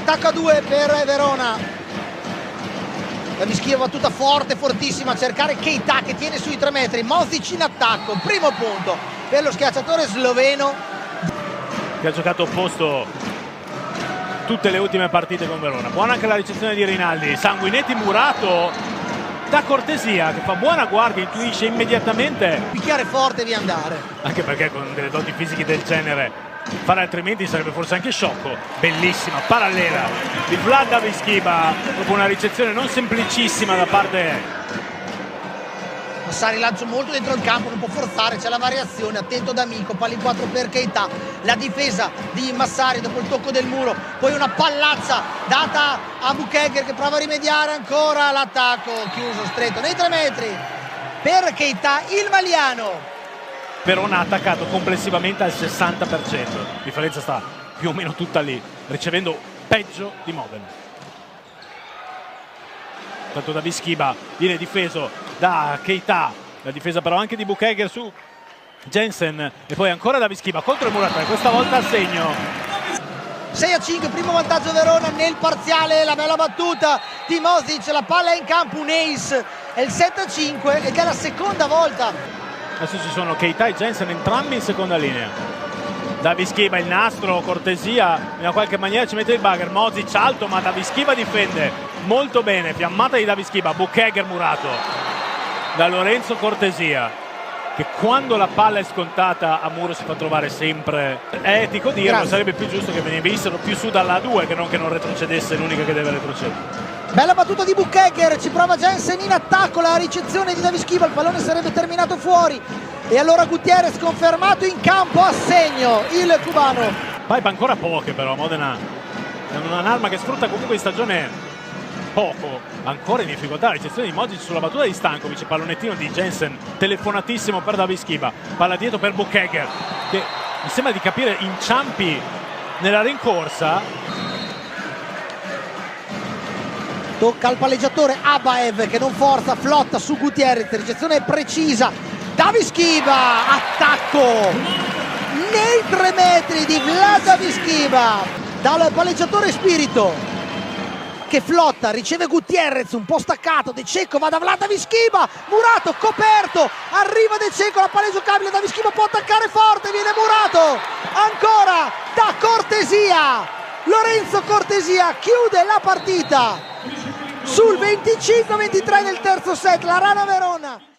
attacco a 2 per Verona. Davischia battuta forte, fortissima a cercare Keita che tiene sui 3 metri. Mozic in attacco, primo punto per lo schiacciatore sloveno che ha giocato opposto tutte le ultime partite con Verona. Buona anche la ricezione di Rinaldi. Sanguinetti Murato da cortesia, che fa buona guardia, intuisce immediatamente. Picchiare forte e via andare. Anche perché con delle doti fisiche del genere fare altrimenti sarebbe forse anche sciocco. Bellissima parallela di Vlad Davischia dopo una ricezione non semplicissima da parte. Massari lancia molto dentro il campo, non può forzare, c'è la variazione, attento D'Amico, palla in 4 per Keita, la difesa di Massari dopo il tocco del muro, poi una pallazza data a Buchegger che prova a rimediare ancora, l'attacco chiuso stretto nei 3 metri per Keita, il maliano. Verona ha attaccato complessivamente al 60%, la differenza sta più o meno tutta lì, ricevendo peggio di Modena. Tanto Davischia viene difeso da Keita, la difesa però anche di Buchegger su Jensen e poi ancora Davischia contro il Muratore, questa volta a segno. 6-5, primo vantaggio Verona nel parziale, la bella battuta di Mozic, la palla è in campo, un ace, è il 7-5 ed è la seconda volta. Adesso ci sono Keita e Jensen entrambi in seconda linea. Davischia il nastro, cortesia, in una qualche maniera ci mette il bugger, Mozic alto ma Davischia difende molto bene, fiammata di Davischia, Buchegger Murato da Lorenzo Cortesia che quando la palla è scontata a muro si fa trovare sempre. È etico dirlo, grazie. Sarebbe più giusto che venissero più su dalla 2 che non retrocedesse l'unica che deve retrocedere. Bella battuta di Buchegger, ci prova Jensen in attacco, la ricezione di Davischia, il pallone sarebbe terminato fuori e allora Gutierrez confermato in campo a segno il cubano. Pipe ancora poche però, Modena è un'arma che sfrutta comunque in stagione poco, ancora in difficoltà. La ricezione di Mozic sulla battuta di Stankovic, pallonettino di Jensen telefonatissimo per Davischia, palla dietro per Buchegger che mi sembra di capire inciampi nella rincorsa. Tocca al palleggiatore Abaev che non forza, flotta su Gutierrez, ricezione precisa, Davischia, attacco nei 3 metri di Vlad Davischia dal palleggiatore Spirito che flotta, riceve Gutierrez un po' staccato, De Cecco va da Vlad Davischia, Murato coperto, arriva De Cecco, la palla è giocabile, Davischia può attaccare forte, viene Murato, ancora da Cortesia, Lorenzo Cortesia chiude la partita sul 25-23 del terzo set, la Rana Verona.